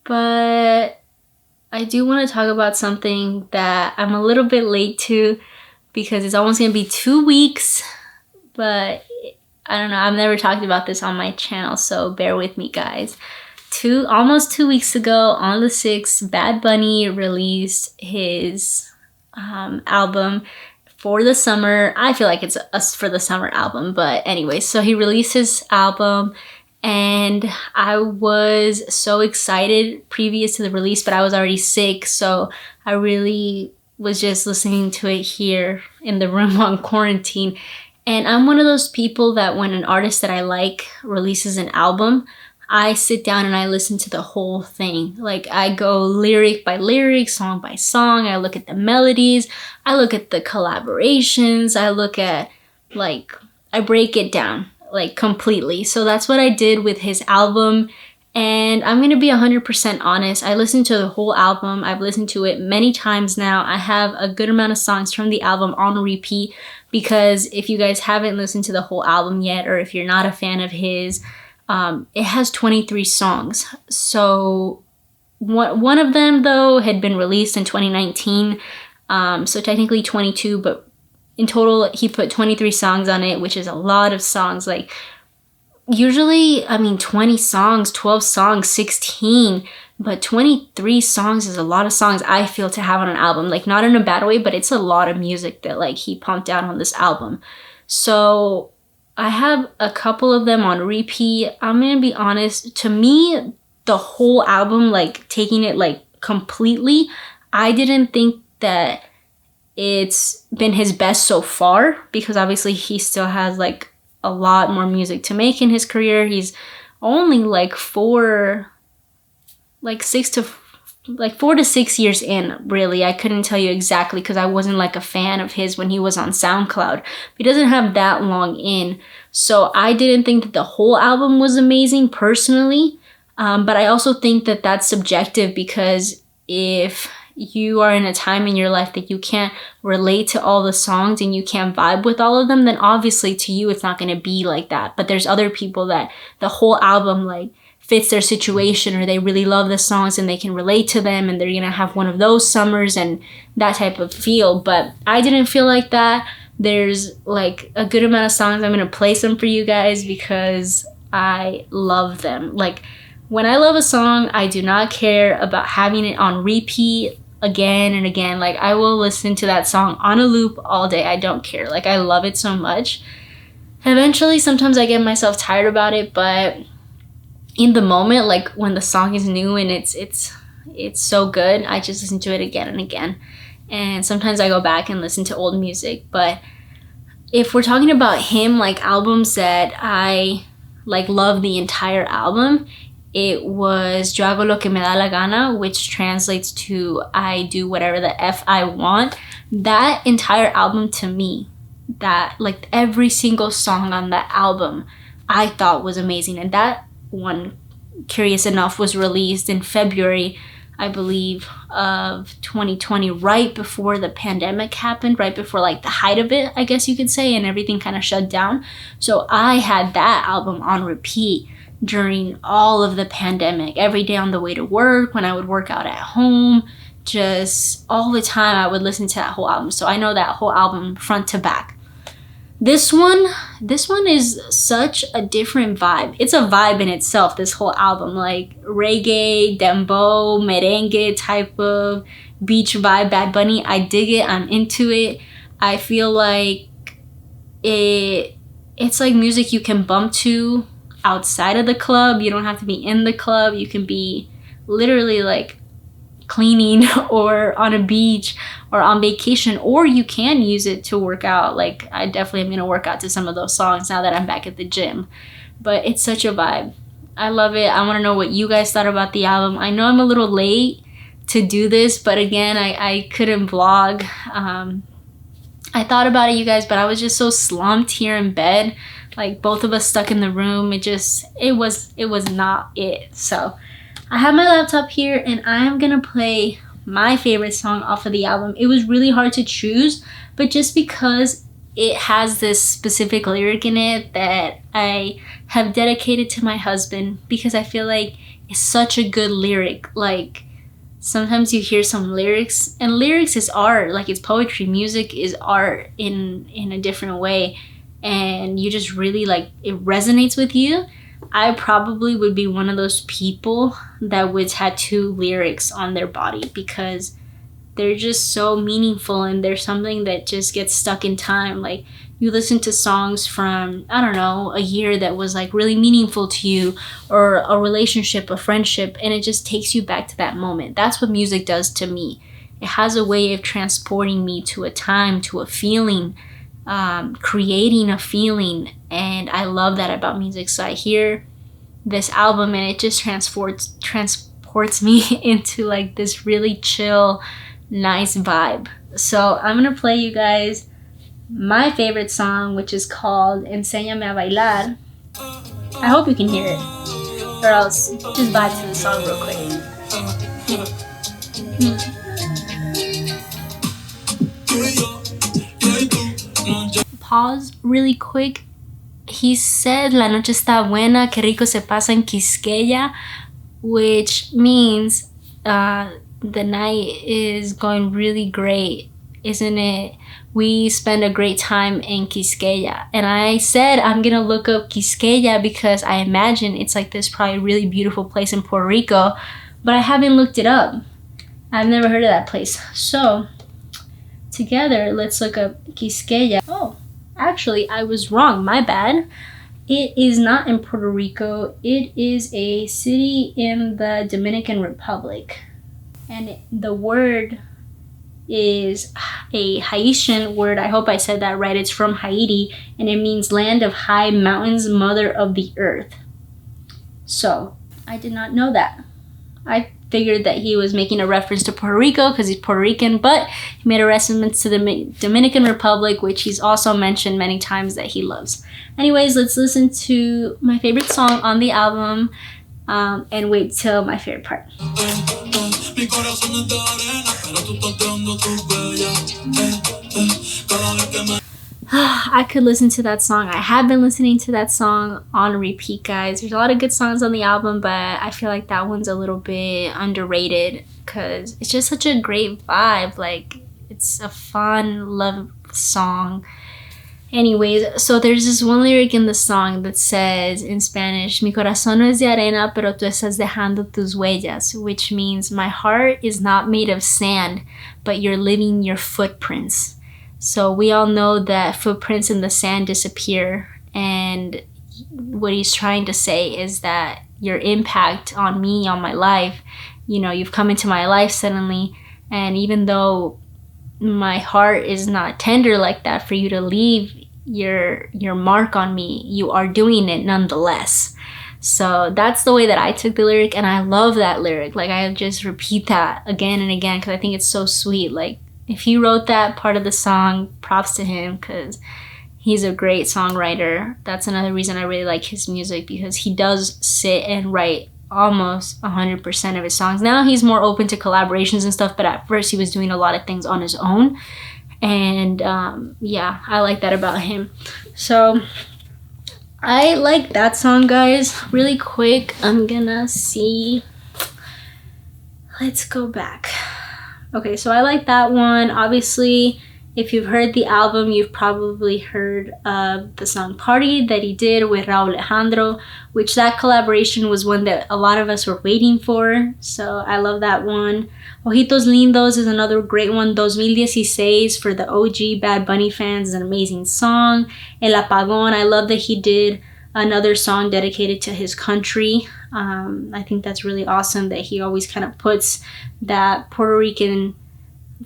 But I do want to talk about something that I'm a little bit late to because it's almost going to be 2 weeks, but I don't know, I've never talked about this on my channel, so bear with me, guys. Almost 2 weeks ago, on the 6th, Bad Bunny released his album for the summer. I feel like it's a for the summer album, but anyway, so he released his album, and I was so excited previous to the release, but I was already sick, so I really was just listening to it here in the room on quarantine. And I'm one of those people that when an artist that I like releases an album, I sit down and I listen to the whole thing. Like, I go lyric by lyric, song by song. I look at the melodies. I look at the collaborations. I look at, like, I break it down, like, completely. So that's what I did with his album. And I'm going to be 100% honest. I listened to the whole album. I've listened to it many times now. I have a good amount of songs from the album on repeat because if you guys haven't listened to the whole album yet, or if you're not a fan of his, it has 23 songs. So one of them, though, had been released in 2019. So technically 22, but in total, he put 23 songs on it, which is a lot of songs. Like, usually, 20 songs, 12 songs, 16, but 23 songs is a lot of songs, I feel, to have on an album. Like, not in a bad way, but it's a lot of music that, like, he pumped out on this album. So I have a couple of them on repeat. I'm gonna be honest, to me, the whole album, like, taking it, like, completely, I didn't think that it's been his best so far, because obviously he still has, like, a lot more music to make in his career. He's only like 4 to 6 years in, really. I couldn't tell you exactly because I wasn't like a fan of his when he was on SoundCloud. He doesn't have that long in. So I didn't think that the whole album was amazing personally. But I also think that that's subjective, because if you are in a time in your life that you can't relate to all the songs and you can't vibe with all of them, then obviously to you it's not going to be like that. But there's other people that the whole album, like, fits their situation, or they really love the songs and they can relate to them, and they're gonna have one of those summers and that type of feel. But I didn't feel like that. There's, like, a good amount of songs. I'm gonna play some for you guys because I love them. Like, when I love a song, I do not care about having it on repeat again and again. Like, I will listen to that song on a loop all day. I don't care. Like, I love it so much. Eventually, sometimes I get myself tired about it, but in the moment, like, when the song is new and it's so good, I just listen to it again and again. And sometimes I go back and listen to old music. But if we're talking about him, like, albums that I, like, love the entire album, it was Yo hago lo que me da la gana, which translates to I do whatever the F I want. That entire album, to me, that, like, every single song on that album, I thought was amazing. And that one, curious enough, was released in February, I believe, of 2020, right before the pandemic happened, right before, like, the height of it, I guess you could say, and everything kind of shut down. So I had that album on repeat during all of the pandemic, every day on the way to work, when I would work out at home, just all the time I would listen to that whole album. So I know that whole album front to back. This one is such a different vibe. It's a vibe in itself, this whole album. Like, reggae, dembow, merengue type of beach vibe, Bad Bunny. I dig it. I'm into it. I feel like it's like music you can bump to outside of the club. You don't have to be in the club. You can be literally, like, cleaning or on a beach or on vacation, or you can use it to work out. Like, I definitely am going to work out to some of those songs now that I'm back at the gym. But it's such a vibe. I love it. I want to know what you guys thought about the album. I know I'm a little late to do this, but again, I couldn't vlog. I thought about it, you guys, but I was just so slumped here in bed. Like, both of us stuck in the room. It was not it. So I have my laptop here, and I'm gonna play my favorite song off of the album. It was really hard to choose, but just because it has this specific lyric in it that I have dedicated to my husband because I feel like it's such a good lyric. Like, sometimes you hear some lyrics, and lyrics is art, like it's poetry. Music is art in a different way, and you just really like, it resonates with you. I probably would be one of those people that would tattoo lyrics on their body because they're just so meaningful, and there's something that just gets stuck in time. Like, you listen to songs from, I don't know, a year that was like really meaningful to you, or a relationship, a friendship, and it just takes you back to that moment. That's what music does to me. It has a way of transporting me to a time, to a feeling, creating a feeling, and I love that about music. So I hear this album and it just transports me into like this really chill, nice vibe. So I'm gonna play you guys my favorite song, which is called Enséñame a Bailar. I hope you can hear it, or else just vibe to the song real quick. Pause really quick. He said, La noche está buena, que rico se pasa en Quisqueya, which means the night is going really great, isn't it? We spend a great time in Quisqueya. And I said I'm gonna look up Quisqueya because I imagine it's like this probably really beautiful place in Puerto Rico, but I haven't looked it up. I've never heard of that place. So together, let's look up Quisqueya. Oh, actually, I was wrong. My bad. It is not in Puerto Rico. It is a city in the Dominican Republic. And the word is a Haitian word. I hope I said that right. It's from Haiti, and it means land of high mountains, mother of the earth. So I did not know that. I figured that he was making a reference to Puerto Rico because he's Puerto Rican, but he made a reference to the Dominican Republic, which he's also mentioned many times that he loves. Anyways, let's listen to my favorite song on the album, and wait till my favorite part. I could listen to that song. I have been listening to that song on repeat, guys. There's a lot of good songs on the album, but I feel like that one's a little bit underrated because it's just such a great vibe. Like, it's a fun love song. Anyways, so there's this one lyric in the song that says in Spanish, Mi corazón no es de arena, pero tú estás dejando tus huellas, which means my heart is not made of sand, but you're leaving your footprints. So we all know that footprints in the sand disappear, and what he's trying to say is that your impact on me, on my life, you know, you've come into my life suddenly, and even though my heart is not tender like that for you to leave your mark on me, you are doing it nonetheless. So that's the way that I took the lyric, and I love that lyric. Like, I just repeat that again and again because I think it's so sweet. Like, if he wrote that part of the song, props to him because he's a great songwriter. That's another reason I really like his music, because he does sit and write almost 100% of his songs. Now he's more open to collaborations and stuff, but at first he was doing a lot of things on his own. And yeah, I like that about him. So I like that song, guys. Really quick, I'm gonna see. Let's go back. Okay, so I like that one. Obviously, if you've heard the album, you've probably heard of the song Party that he did with Raul Alejandro, which that collaboration was one that a lot of us were waiting for. So I love that one. Ojitos Lindos is another great one. 2016 for the OG Bad Bunny fans is an amazing song. El Apagón, I love that he did another song dedicated to his country. I think that's really awesome that he always kind of puts that Puerto Rican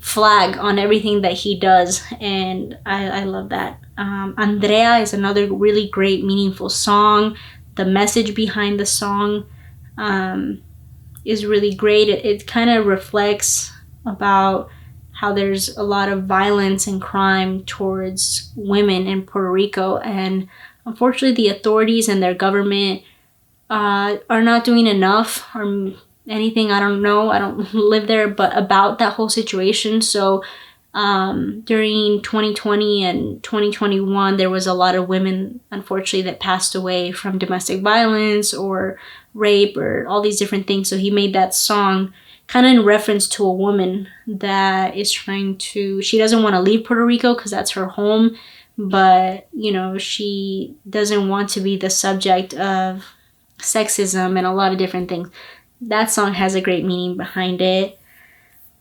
flag on everything that he does, and I love that. Andrea is another really great, meaningful song. The message behind the song is really great. It kind of reflects about how there's a lot of violence and crime towards women in Puerto Rico, and unfortunately the authorities and their government are not doing enough or anything. I don't know, I don't live there, but about that whole situation. So During 2020 and 2021, there was a lot of women, unfortunately, that passed away from domestic violence or rape or all these different things. So he made that song kind of in reference to a woman that is trying to, she doesn't want to leave Puerto Rico because that's her home, but, you know, she doesn't want to be the subject of sexism and a lot of different things. That song has a great meaning behind it.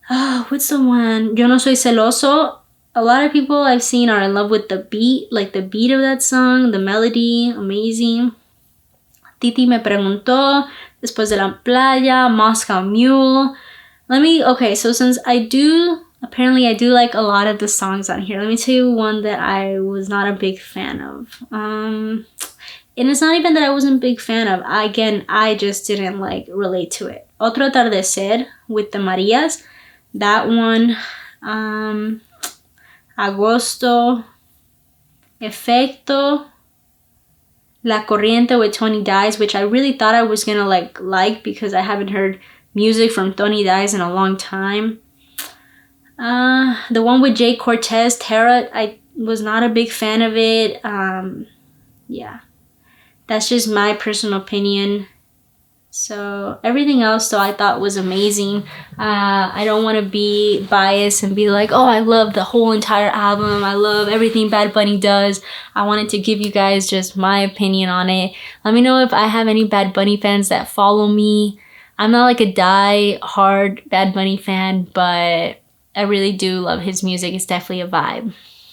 Oh, what's the one? Yo no soy celoso. A lot of people I've seen are in love with the beat, like the beat of that song, the melody, amazing. Titi me preguntó, Después de la playa, Moscow Mule. Okay, so since apparently I do like a lot of the songs on here. Let me tell you one that I was not a big fan of. And it's not even that I wasn't a big fan of. I just didn't relate to it. Otro atardecer with the Marias. That one. Agosto. Efecto. La Corriente with Tony Dice, which I really thought I was gonna like because I haven't heard music from Tony Dice in a long time. The one with Jay Cortez, Terra, I was not a big fan of it. Yeah, that's just my personal opinion. So everything else though I thought was amazing. I don't want to be biased and be like, oh, I love the whole entire album, I love everything Bad Bunny does. I wanted to give you guys just my opinion on it. Let me know if I have any Bad Bunny fans that follow me. I'm not like a die-hard Bad Bunny fan, but I really do love his music. It's definitely a vibe.